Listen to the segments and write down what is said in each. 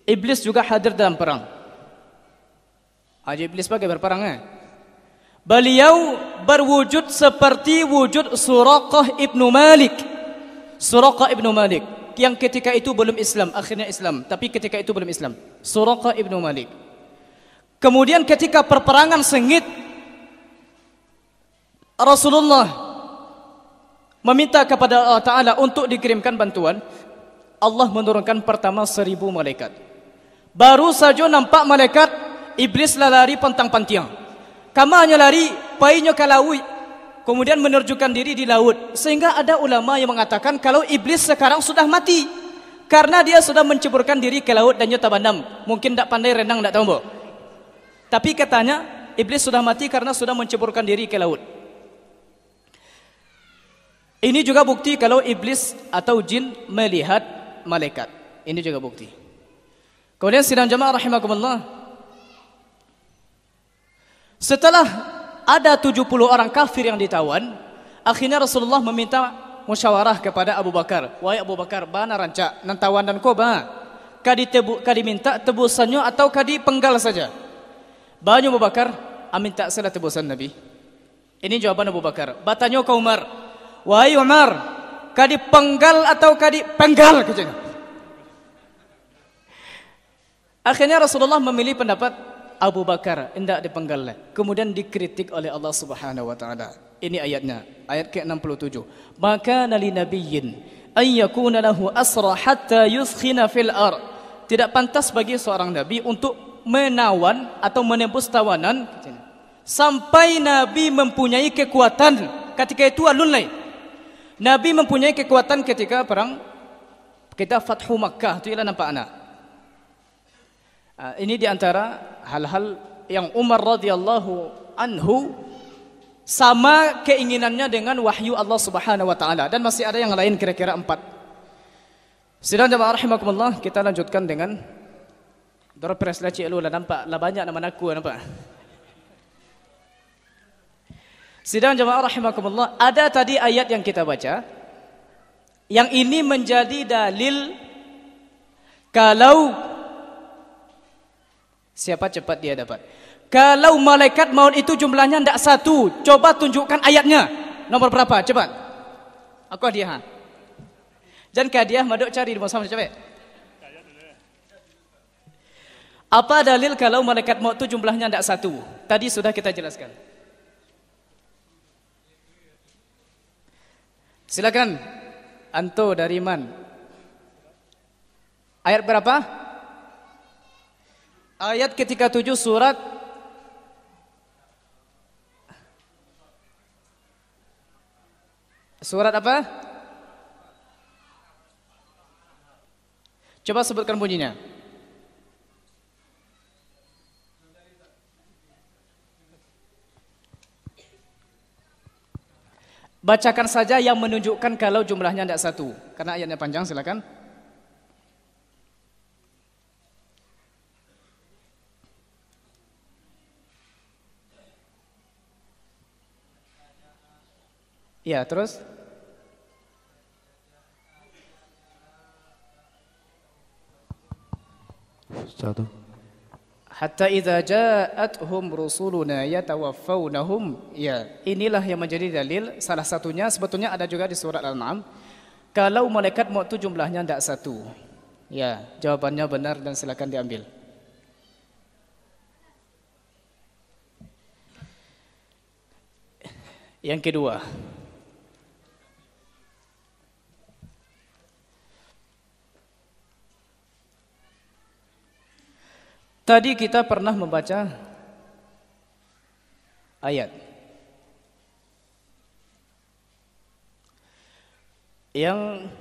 Iblis juga hadir dalam perang. Iblis pakai berperang Beliau berwujud seperti wujud Suraqah ibnu Malik. Suraqah ibnu Malik yang ketika itu belum Islam, akhirnya Islam, tapi ketika itu belum Islam. Suraqah ibnu Malik. Kemudian ketika perperangan sengit, Rasulullah meminta kepada Allah Ta'ala untuk dikirimkan bantuan. Allah menurunkan pertama 1000 malaikat. Baru saja nampak malaikat, iblis lari pantang-pantiang. Kamanya lari, painya ke laut, kemudian menerjunkan diri di laut. Sehingga ada ulama yang mengatakan kalau iblis sekarang sudah mati, karena dia sudah menceburkan diri ke laut dan tabandam. Mungkin tak pandai renang, tak tahu. Tapi katanya iblis sudah mati karena sudah menceburkan diri ke laut. Ini juga bukti kalau iblis atau jin melihat malaikat. Ini juga bukti. Kemudian sidang jamaah rahimakumullah, setelah ada 70 orang kafir yang ditawan, akhirnya Rasulullah meminta musyawarah kepada Abu Bakar. Wahai Abu Bakar, bana rancak nantawan dan koba, kadi minta tebusannya atau kadi penggal saja. Banyak Abu Bakar, aminta salah tebusan Nabi. Ini jawaban Abu Bakar. Batanya ke Umar, wahai Umar, kadi penggal atau kadi penggal kejadian. Akhirnya Rasulullah memilih pendapat Abu Bakar, hendak dipenggal. Kemudian dikritik oleh Allah Subhanahu wa taala. Ini ayatnya, ayat ke-67. Maka li nabiyyin ay yakuna lahu asra hatta yuskhina fil ard. Tidak pantas bagi seorang nabi untuk menawan atau menembus tawanan sampai nabi mempunyai kekuatan. Ketika itu alunai. Nabi mempunyai kekuatan ketika perang kita Fathu Makkah, itu ialah nampak anak. Ini diantara hal-hal yang Umar radhiyallahu anhu sama keinginannya dengan wahyu Allah Subhanahu wa taala, dan masih ada yang lain kira-kira 4. Sidang jamaah rahimakumullah, kita lanjutkan dengan Dorpres lah cik lu lah, nampak lah banyak nama aku nampak. Sidang jamaah rahimakumullah, ada tadi ayat yang kita baca yang ini menjadi dalil kalau siapa cepat dia dapat. Kalau malaikat maut itu jumlahnya tidak 1, coba tunjukkan ayatnya. Nomor berapa? Cepat. Aku hadiah. Jangan ke hadiah, maduk cari di sama cepat. Apa dalil kalau malaikat maut itu jumlahnya tidak 1? Tadi sudah kita jelaskan. Silakan. Anto dari man. Ayat berapa? Ayat ke-37 surat apa? Coba sebutkan bunyinya. Bacakan saja yang menunjukkan kalau jumlahnya tidak 1, karena ayatnya panjang. Silakan. Ya, terus satu. Hatta idza ja'atuhum rusuluna yatawaffawnahum. Ya, inilah yang menjadi dalil. Salah satunya sebetulnya ada juga di surat Al-An'am. Kalau malaikat maut itu jumlahnya tidak 1. Ya, jawabannya benar dan silakan diambil. Yang kedua, tadi kita pernah membaca ayat yang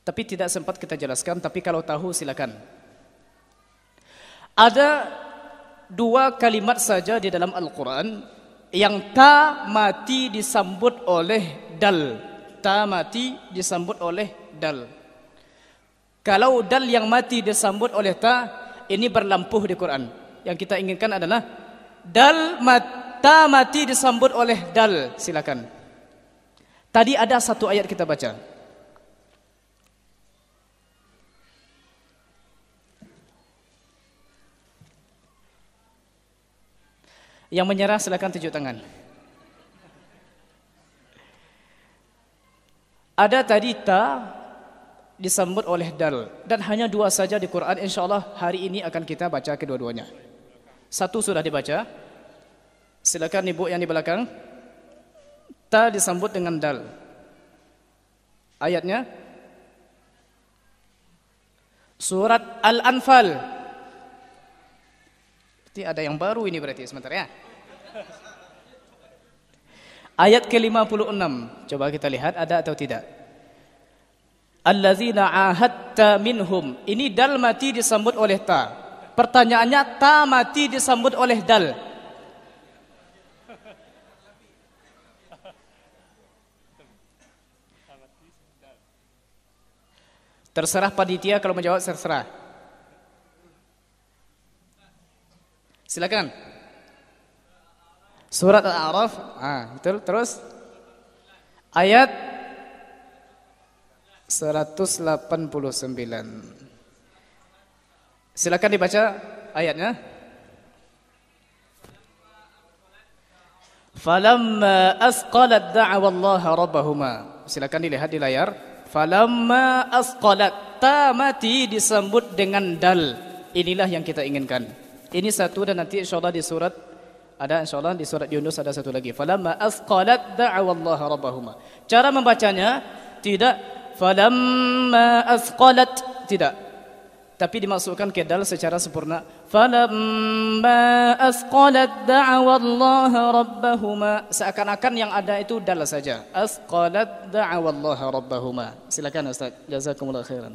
tapi tidak sempat kita jelaskan, tapi kalau tahu silakan. Ada 2 kalimat saja di dalam Al-Quran yang ta mati disambut oleh dal. Ta mati disambut oleh dal. Kalau dal yang mati disambut oleh ta, ini berlampuh di Quran. Yang kita inginkan adalah ta mati disambut oleh dal. Silakan. Tadi ada 1 ayat kita baca. Yang menyerah silakan tunjuk tangan. Ada tadi ta disambut oleh dal dan hanya 2 saja di Quran. Insyaallah hari ini akan kita baca kedua-duanya. 1 sudah dibaca. Silakan ibu yang di belakang. Ta disambut dengan dal. Ayatnya Surat Al-Anfal. Berarti ada yang baru ini berarti sebentar ya. Ayat ke-56. Coba kita lihat ada atau tidak. Allazina ahadta minhum. Ini dal mati disambut oleh ta. Pertanyaannya ta mati disambut oleh dal. Terserah panitia kalau menjawab terserah. Silakan. Surat Al-A'raf. Betul. Terus ayat 189. Silakan dibaca ayatnya. Falamma asqalat da'awa Allah rabbahuma. Silakan dilihat di layar. Falamma asqalat, ta mati disambut dengan dal. Inilah yang kita inginkan. Ini 1 dan nanti insyaallah di surat ada, insyaallah di surat Yunus ada 1 lagi. Falamma asqalat da'awa Allah rabbahuma. Cara membacanya tidak falamma asqalat, tidak. Tapi dimasukkan ke dal secara sempurna. Falamma asqalat da'awa Allah rabbahuma. Seakan-akan yang ada itu dal saja. Asqalat da'awa Allah rabbahuma. Silakan Ustaz. Jazakumullah khairan.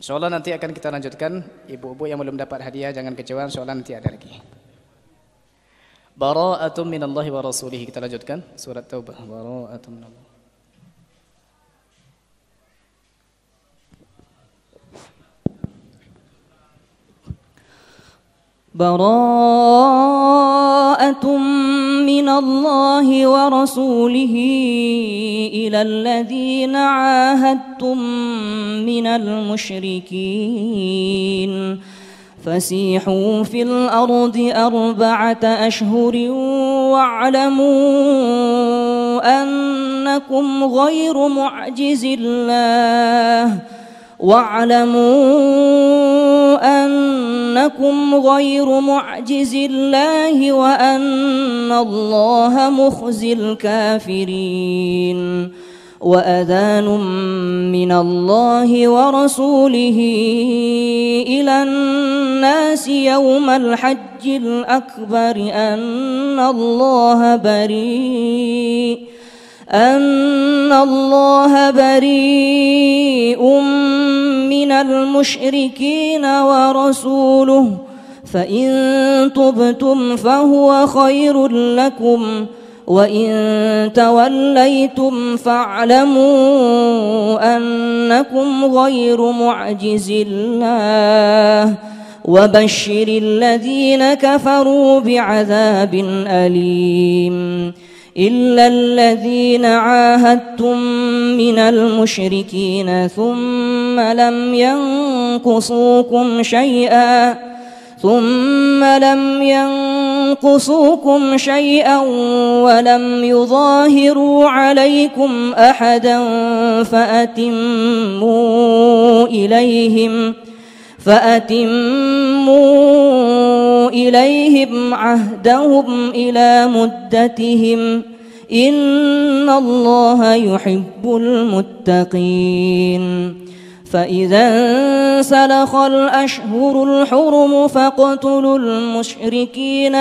InsyaAllah nanti akan kita lanjutkan. Ibu-ibu yang belum dapat hadiah jangan kecewa, InsyaAllah nanti ada lagi. Bara'atum minallahi wa rasulihi. Kita lanjutkan surat Taubah. Bara'atum minallahi. Bara'atum minallahi wa rasulihi ila alladhina 'ahadtum minal musyrikin fasihu fil ardi 4 ashhurin wa'lamu annakum ghairu mu'jizillah أنكم غير معجز الله وأن الله مخزي الكافرين وأذان من الله ورسوله إلى الناس يوم الحج الأكبر أن الله بريء من المشركين ورسوله فإن تبتم فهو خير لكم وإن توليتم فاعلموا أنكم غير معجز الله وبشر الذين كفروا بعذاب أليم إلا الذين عاهدتم من المشركين ثم لم ينقصوكم شيئا ولم يظاهروا عليكم أحدا فأتموا إليهم عهدهم إلى مدتهم إن الله يحب المتقين فإذا انسلخ الأشهر الحرم فاقتلوا المشركين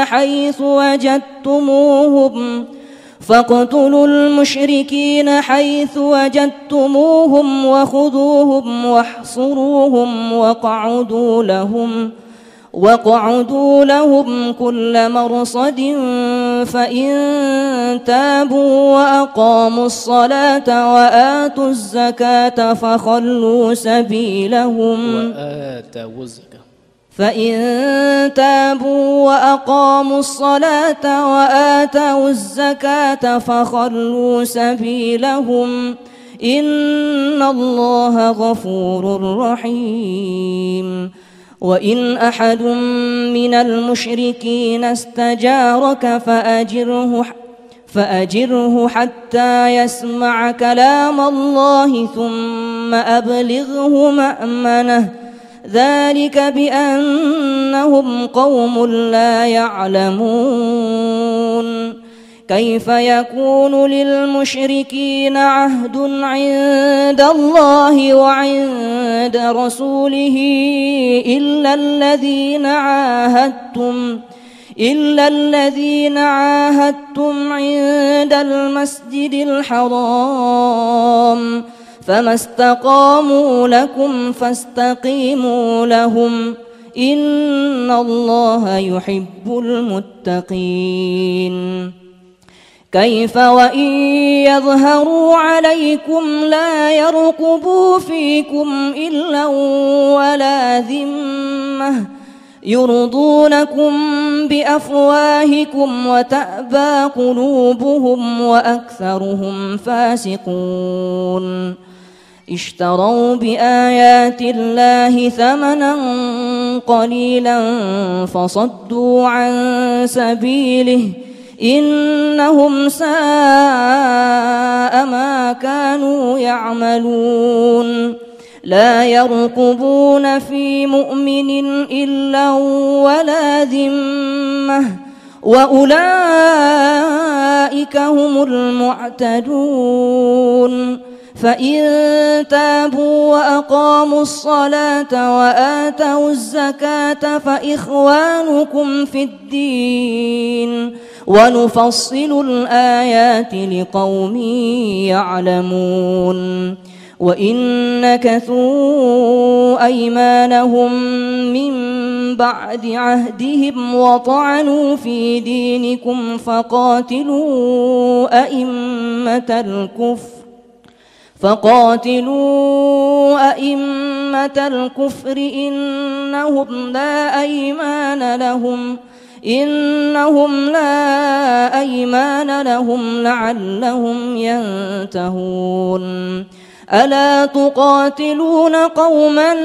حيث وجدتموهم وخذوهم واحصروهم واقعدوا لهم كل مرصد فإن تابوا وأقاموا الصلاة وآتوا الزكاة فإن تابوا وأقاموا الصلاة وآتوا الزكاة فخلوا سبيلهم إن الله غفور رحيم وإن أحد من المشركين استجارك فأجره حتى يسمع كلام الله ثم أبلغه مأمنه ذلك بأنهم قوم لا يعلمون كيف يكون للمشركين عهد عند الله وعند رسوله إلا الذين عاهدتم عند المسجد الحرام فما استقاموا لكم فاستقيموا لهم إن الله يحب المتقين كيف وإن يظهروا عليكم لا يرقبوا فيكم إلا ولا ذمة يرضونكم بأفواهكم وتأبى قلوبهم وأكثرهم فاسقون اشتروا بآيات الله ثمنا قليلا فصدوا عن سبيله إنهم ساء ما كانوا يعملون لا يرقبون في مؤمن إلا ولا ذمة وأولئك هم المعتدون فإن تابوا وأقاموا الصلاة وآتوا الزكاة فإخوانكم في الدين ونفصل الآيات لقوم يعلمون وإن نكثوا أيمانهم من بعد عهدهم وطعنوا في دينكم فقاتلوا أئمة الكفر إنهم لا أيمان لهم لعلهم ينتهون ألا تقاتلون قوما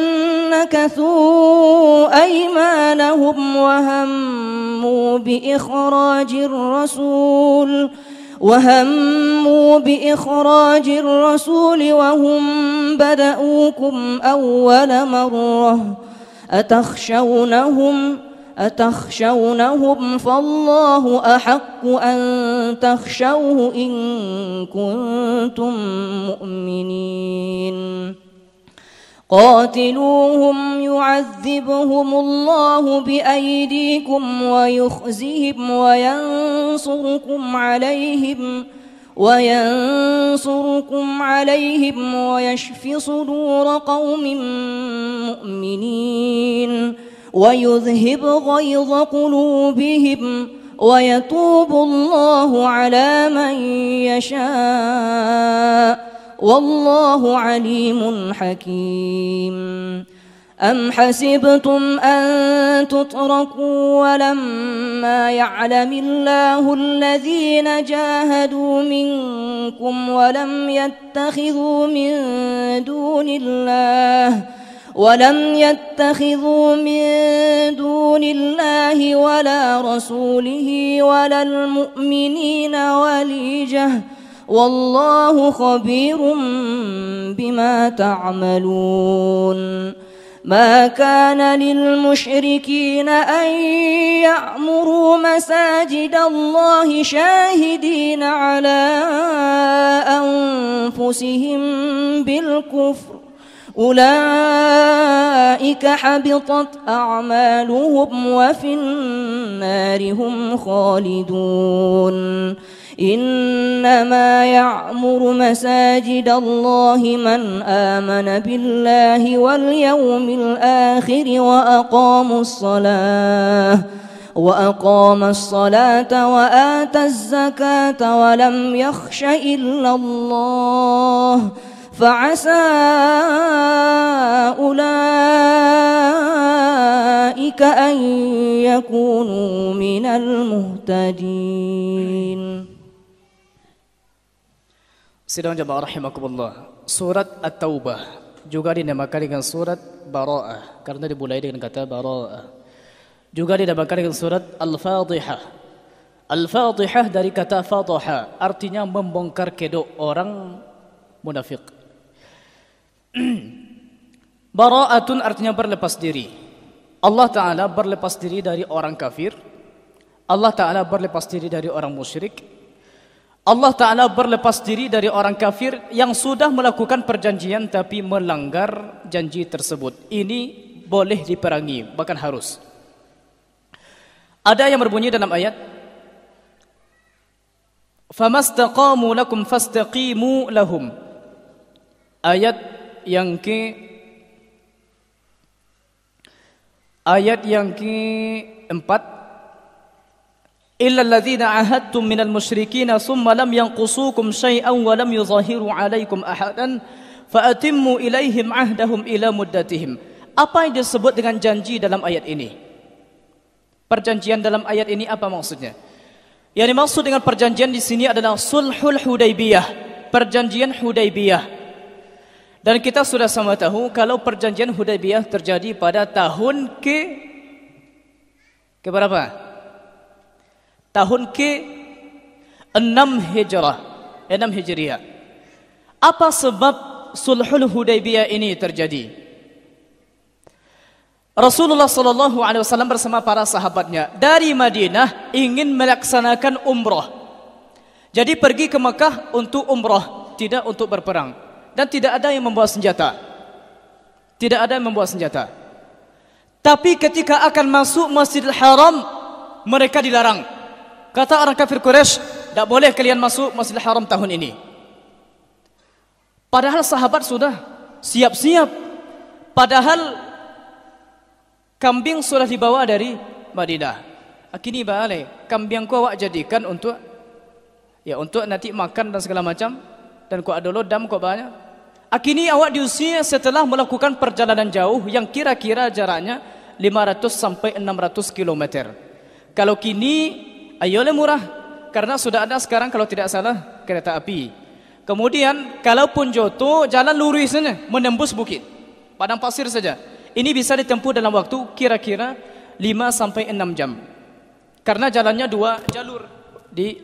نكثوا أيمانهم وهموا بإخراج الرسول وهم بدؤوكم أول مرة أتخشونهم فالله أحق أن تخشوه إن كنتم مؤمنين قاتلوهم يعذبهم الله بأيديكم ويخزهم وينصركم عليهم ويشف صدور قوم مؤمنين ويذهب غيظ قلوبهم ويتوب الله على من يشاء والله عليم حكيم أم حسبتم أن تتركوا ولما يعلم الله الذين جاهدوا منكم ولم يتخذوا من دون الله ولا رسوله ولا المؤمنين وليجة والله خبير بما تعملون ما كان للمشركين أن يعمروا مساجد الله شاهدين على أنفسهم بالكفر أولئك حبطت أعمالهم وفي النار هم خالدون إنما يعمر مساجد الله من آمن بالله واليوم الآخر وأقام الصلاة وآتى الزكاة ولم يخش إلا الله فعسى أولئك أن يكونوا من المهتدين. Sidang jamaah rahimakumullah, surat At-Taubah juga dinamakan dengan surat Bara'ah karena dimulai dengan kata Bara'ah. Juga dinamakan dengan surat Al-Fadhihah. Al-Fadhihah dari kata Fadhaha, artinya membongkar kedok orang munafik. Bara'atun artinya berlepas diri. Allah Ta'ala berlepas diri dari orang kafir. Allah Ta'ala berlepas diri dari orang musyrik. Allah Ta'ala berlepas diri dari orang kafir yang sudah melakukan perjanjian tapi melanggar janji tersebut. Ini boleh diperangi, bahkan harus. Ada yang berbunyi dalam ayat, famastaqamu lakum fastaqimu lahum. Ayat yang keempat, إلا الذين عاهدتم من المشركين ثم لم ينقصوكم شيئا ولم يظاهروا عليكم أحدا فأتموا إليهم عهدهم إلى مدتهم. Apa yang disebut dengan janji dalam ayat ini? Perjanjian dalam ayat ini apa maksudnya? Yang dimaksud dengan perjanjian di sini adalah Sulhul Hudaybiyah, perjanjian Hudaybiyah. Dan kita sudah sama tahu kalau perjanjian Hudaybiyah terjadi pada tahun ke berapa? Tahun ke-6 Hijriah. Apa sebab Sulhul Hudaybiyah ini terjadi? Rasulullah SAW bersama para sahabatnya dari Madinah ingin melaksanakan umrah. Jadi pergi ke Mekah untuk umrah, tidak untuk berperang. Dan tidak ada yang membawa senjata. Tidak ada yang membawa senjata. Tapi ketika akan masuk Masjidil Haram, mereka dilarang. Kata orang kafir Quraisy, tidak boleh kalian masuk Masjidil Haram tahun ini. Padahal sahabat sudah siap-siap. Padahal kambing sudah dibawa dari Madinah. Akini balik, kambing ku awak jadikan untuk nanti makan dan segala macam. Dan ku ada lodam ku banyak. Akini awak diusir setelah melakukan perjalanan jauh yang kira-kira jaraknya 500 sampai 600 km. Kalau kini ayolah murah, karena sudah ada sekarang kalau tidak salah kereta api. Kemudian kalaupun jatuh, jalan lurus saja, menembus bukit, padang pasir saja. Ini bisa ditempuh dalam waktu kira-kira 5 sampai 6 jam. Karena jalannya 2 jalur di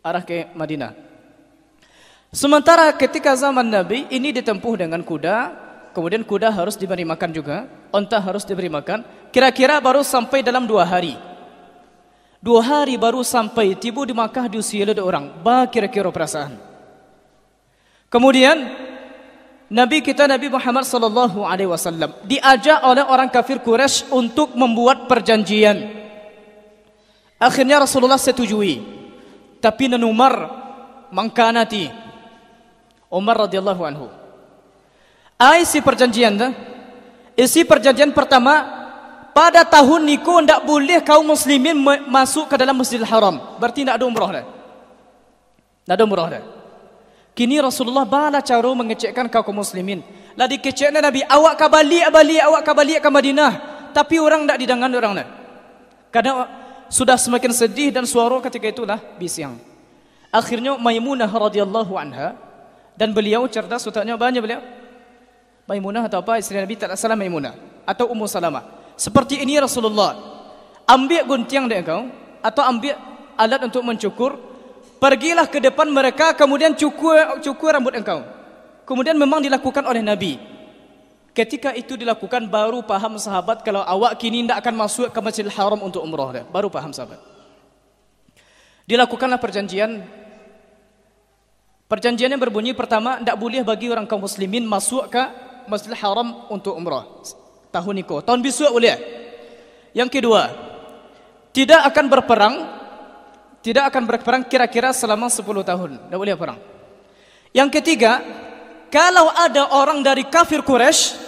arah ke Madinah. Sementara ketika zaman Nabi ini ditempuh dengan kuda, kemudian kuda harus diberi makan juga, unta harus diberi makan. Kira-kira baru sampai dalam 2 hari. 2 hari baru sampai, tiba di Makkah diusir oleh orang. Kira-kira perasaan. Kemudian Nabi kita Nabi Muhammad SAW diajak oleh orang kafir Quraisy untuk membuat perjanjian. Akhirnya Rasulullah setujui. Tapi Umar mangkanati. Umar radhiyallahu anhu. Isi perjanjian pertama, pada tahun niku tidak boleh kaum muslimin masuk ke dalam Masjidil Haram. Berarti tidak ada umrah dah. Tidak ada umrah dah. Kini Rasulullah bala cara mengecekkan kaum muslimin. Lah dikeceknya Nabi, awak kabalik ke Madinah. Tapi orang tidak didengar orang dah. Karena sudah semakin sedih dan suara ketika itulah bisiang. Akhirnya Maimunah radhiyallahu anha, dan beliau cerdas, utaknya banyak beliau. Maimunah atau apa istri Nabi, tak salah Maimunah atau Ummu Salamah. Seperti ini Rasulullah, ambil gunting dari engkau atau ambil alat untuk mencukur, pergilah ke depan mereka, kemudian cukur rambut engkau. Kemudian memang dilakukan oleh Nabi. Ketika itu dilakukan, baru paham sahabat kalau awak kini tidak akan masuk ke Masjidil Haram untuk umrah. Baru paham sahabat. Dilakukanlah perjanjian. Perjanjiannya berbunyi, pertama, tidak boleh bagi orang kaum muslimin masuk ke Masjidil Haram untuk umrah tahun itu. Tahun besok boleh. Yang kedua, tidak akan berperang kira-kira selama 10 tahun. Tidak boleh perang. Yang ketiga, kalau ada orang dari kafir Quraisy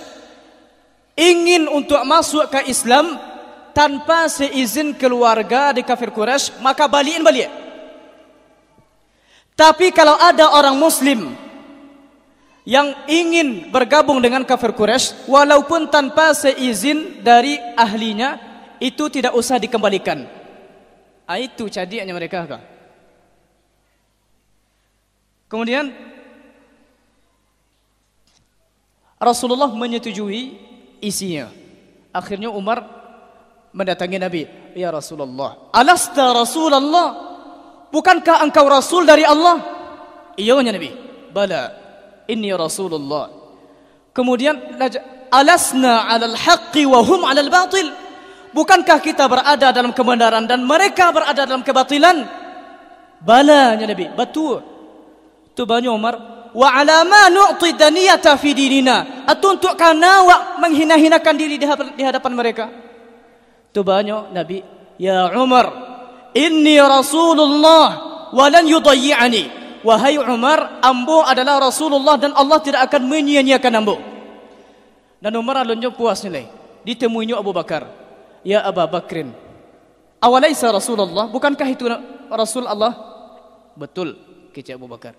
ingin untuk masuk ke Islam tanpa seizin keluarga di kafir Quraisy, maka balik. Tapi kalau ada orang muslim yang ingin bergabung dengan kafir Quraisy walaupun tanpa seizin dari ahlinya, itu tidak usah dikembalikan. Itu cadiannya mereka. Kemudian Rasulullah menyetujui isinya. Akhirnya Umar mendatangi Nabi, "Ya Rasulullah, alasta Rasulullah? Bukankah engkau Rasul dari Allah?" "Iya," Nabi. "Bala, inni Rasulullah." Kemudian, "Alasna 'alal haqqi wa hum 'alal batil?" Bukankah kita berada dalam kebenaran dan mereka berada dalam kebatilan? "Bala," Nabi. "Betul." Tu banyak Umar, "Wa 'ala ma nu'ti daniyata fi dinina?" Atau untuk karena menghina-hinakan diri di hadapan mereka. Tu banyak Nabi, "Ya Umar, inni Rasulullah wa lan yudayyi'ani." Wahai Umar, ambo adalah Rasulullah dan Allah tidak akan menyia-nyiakan ambo. Dan Umar alunnya puas nilai. Ditemuinya Abu Bakar, "Ya Abu Bakrin, awalaisa Rasulullah? Bukankah itu Rasul Allah?" "Betul," kata Abu Bakar.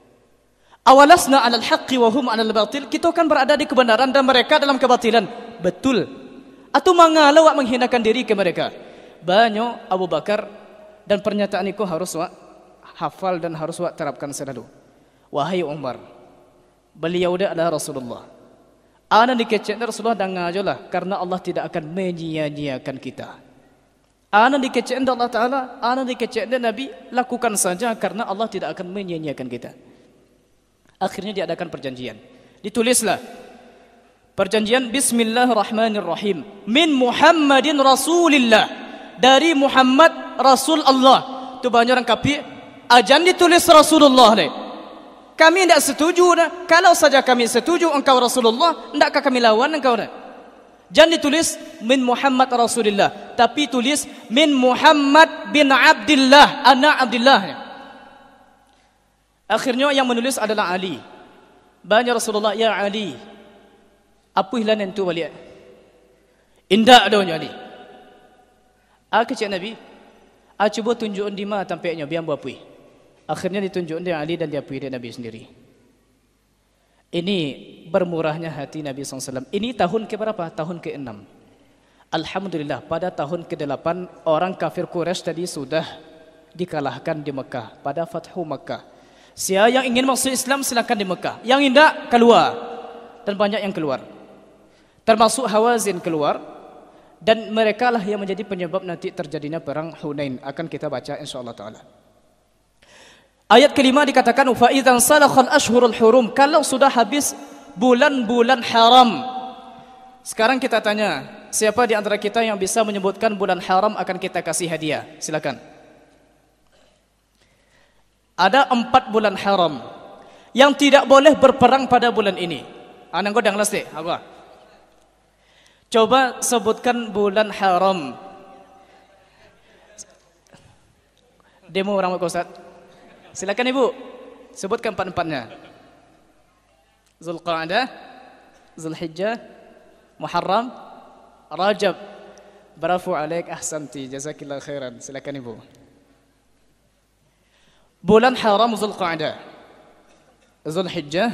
"Awalasna 'alal haqqi wa hum 'alal batil?" Kita kan berada di kebenaran dan mereka dalam kebatilan. "Betul." "Atau mengalau menghinakan diri ke mereka?" Banyak Abu Bakar, dan pernyataan itu harus hafal dan harus terapkan selalu. "Wahai Umar, beliau dia adalah Rasulullah. Ana dikeceknya Rasulullah dan ngajolah karena Allah tidak akan menyia-nyiakan kita. Ana dikeceknya Allah Ta'ala, ana dikeceknya Nabi, lakukan saja karena Allah tidak akan menyia-nyiakan kita." Akhirnya diadakan perjanjian. Ditulislah perjanjian, "Bismillahirrahmanirrahim. Min Muhammadin Rasulillah." Dari Muhammad Rasul Allah. Tu banyak orang kafir, ajan ditulis Rasulullah ni. Kami tidak setuju dah. Kalau saja kami setuju engkau Rasulullah, endakkah kami lawan engkau dah? Jangan ditulis min Muhammad Rasulillah, tapi tulis min Muhammad bin Abdillah, anak Abdillah. Akhirnya yang menulis adalah Ali. Banyak Rasulullah, "Ya Ali, apa hilan itu waliat?" "Indak adanya Ali." Kecik Nabi, "Cuba tunjukkan di mana tampaknya biar buat apa?" Akhirnya ditunjukkan dia Ali dan dia pergi dia Nabi sendiri. Ini bermurahnya hati Nabi SAW. Ini tahun ke berapa? Tahun ke-6. Alhamdulillah, pada tahun ke-8 orang kafir Quraisy tadi sudah dikalahkan di Mekah pada Fathu Mekah. Siapa yang ingin masuk Islam silakan di Mekah. Yang tidak keluar. Dan banyak yang keluar. Termasuk Hawazin keluar. Dan mereka lah yang menjadi penyebab nanti terjadinya perang Hunain. Akan kita baca insyaAllah ta'ala. Ayat kelima dikatakan, "Fa idzan salakhal ashhurul hurum." Kalau sudah habis bulan-bulan haram. Sekarang kita tanya, siapa di antara kita yang bisa menyebutkan bulan haram akan kita kasih hadiah? Silakan. Ada 4 bulan haram yang tidak boleh berperang pada bulan ini. Anak kau danglas deh, apa? Coba sebutkan bulan haram. Demo orang Ustaz. Silakan Ibu, sebutkan 4-4-nya. Zulqa'dah, Zulhijjah, Muharram, Rajab. Barafu alaik ahsanti, jazakillah khairan. Silakan Ibu. Bulan haram Zulqa'dah, Zulhijjah,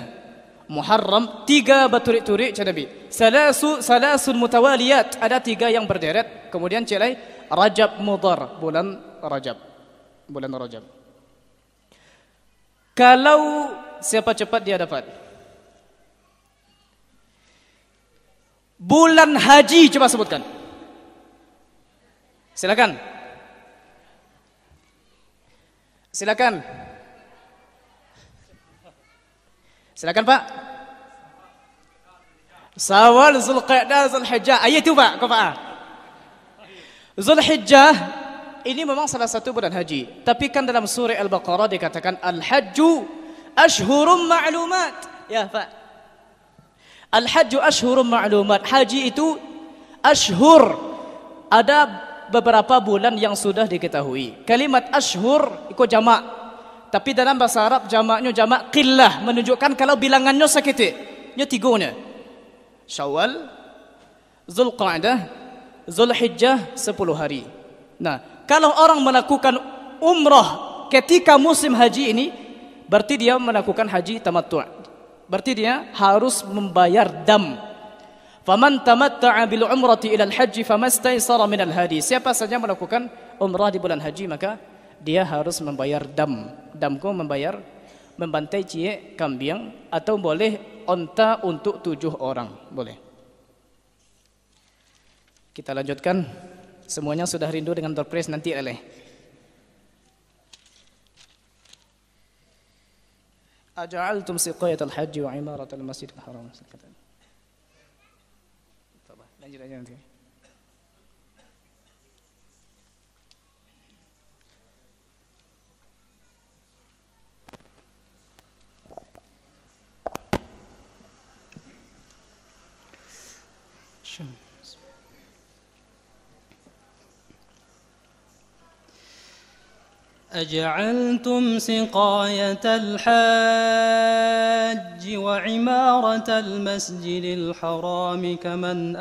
Muharram, 3 berturik-turik Nabi. Salasun mutawaliyat, ada 3 yang berderet. Kemudian celai Rajab Mudhar, bulan Rajab. Kalau siapa cepat dia dapat. Bulan haji coba sebutkan. Silakan. Silakan. Silakan Pak. Syawal, Zulqa'dah, Zulhijjah. Ayat itu Pak, kau Pak. Zulhijjah ini memang salah satu bulan haji. Tapi kan dalam surah Al-Baqarah dikatakan Al-Hajju Ashhurum Ma'lumat. Ya Pak. Al-Hajju Ashhurum Ma'lumat. Haji itu ashhur. Ada beberapa bulan yang sudah diketahui. Kalimat ashhur ikut jamak. Tapi dalam bahasa Arab jamaknya jamak qillah, menunjukkan kalau bilangannya sedikit. Nya 3-nya. Syawal, Zulqa'dah, Zulhijjah 10 hari. Nah, kalau orang melakukan umrah ketika musim haji ini, berarti dia melakukan haji tamattu'. Berarti dia harus membayar dam. Faman tamatta'a bil umrati ila al-hajj famastaysara min al-hadi. Siapa saja melakukan umrah di bulan haji maka dia harus membayar dam. Damku membantai cie kambing atau boleh onta untuk 7 orang, boleh. Kita lanjutkan. Semuanya sudah rindu dengan door prize nanti oleh. Aja'altum siqayatal hajji wa imaratal masjidil haram. Lanjut aja nanti. أجعلتم سقاية الحاج وعمارة المسجد الحرام كمن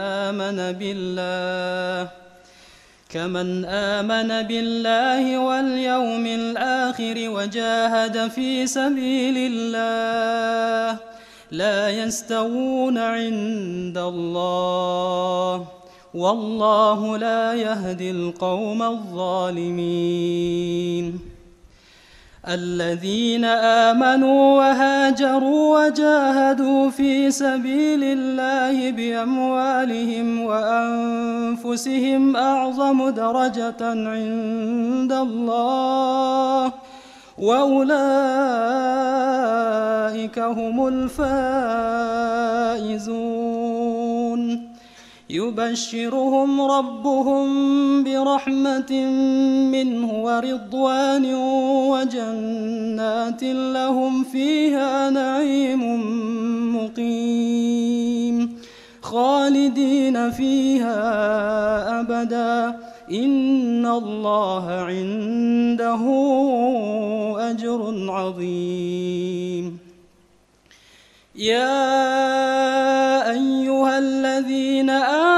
آمن بالله واليوم الآخر وجاهد في سبيل الله لا يستوون عند الله والله لا يهدي القوم الظالمين الذين آمنوا وهاجروا وجاهدوا في سبيل الله بأموالهم وأنفسهم أعظم درجة عند الله وأولئك هم الفائزون يبشرهم ربهم برحمة منه ورضوان وجنات لهم فيها نعيم مقيم خالدين فيها أبدا إن الله عنده أجر عظيم يا أيها الذين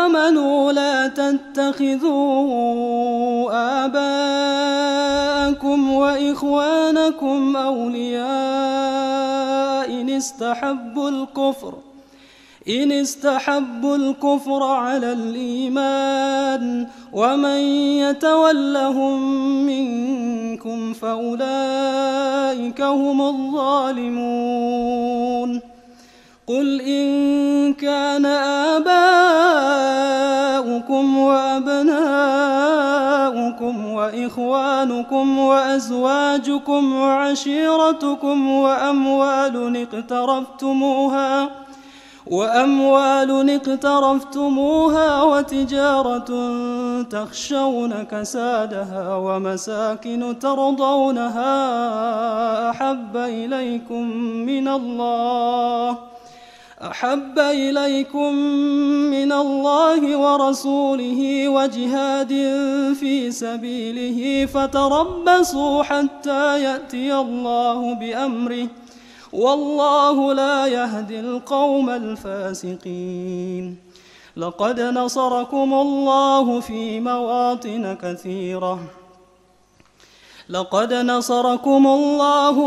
آمنوا لا تتخذوا آباءكم وإخوانكم أولياء إن استحبوا الكفر على الإيمان ومن يتولهم منكم فأولئك هم الظالمون قل إن كان آباؤكم وأبناؤكم وإخوانكم وأزواجكم وعشيرتكم وأموال اقترفتموها وتجارة تخشون كسادها ومساكن ترضونها أحب إليكم من الله ورسوله وجهاد في سبيله فتربصوا حتى يأتي الله بأمره والله لا يهدي القوم الفاسقين لقد نصركم الله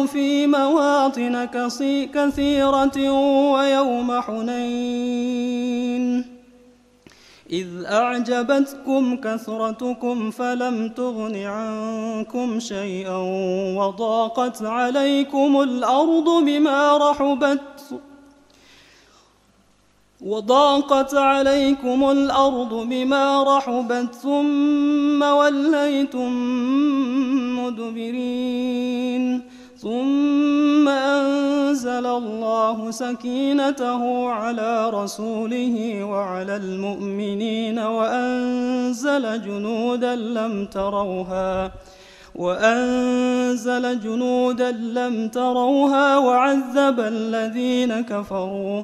في مواطن كثيرة ويوم حنين إذ أعجبتكم كثرتكم فلم تغن عنكم شيئا وضاقت عليكم الأرض بما رحبت ثم وليتم مدبرين ثم أنزل الله سكينته على رسوله وعلى المؤمنين وأنزل جنودا لم تروها وعذب الذين كفروا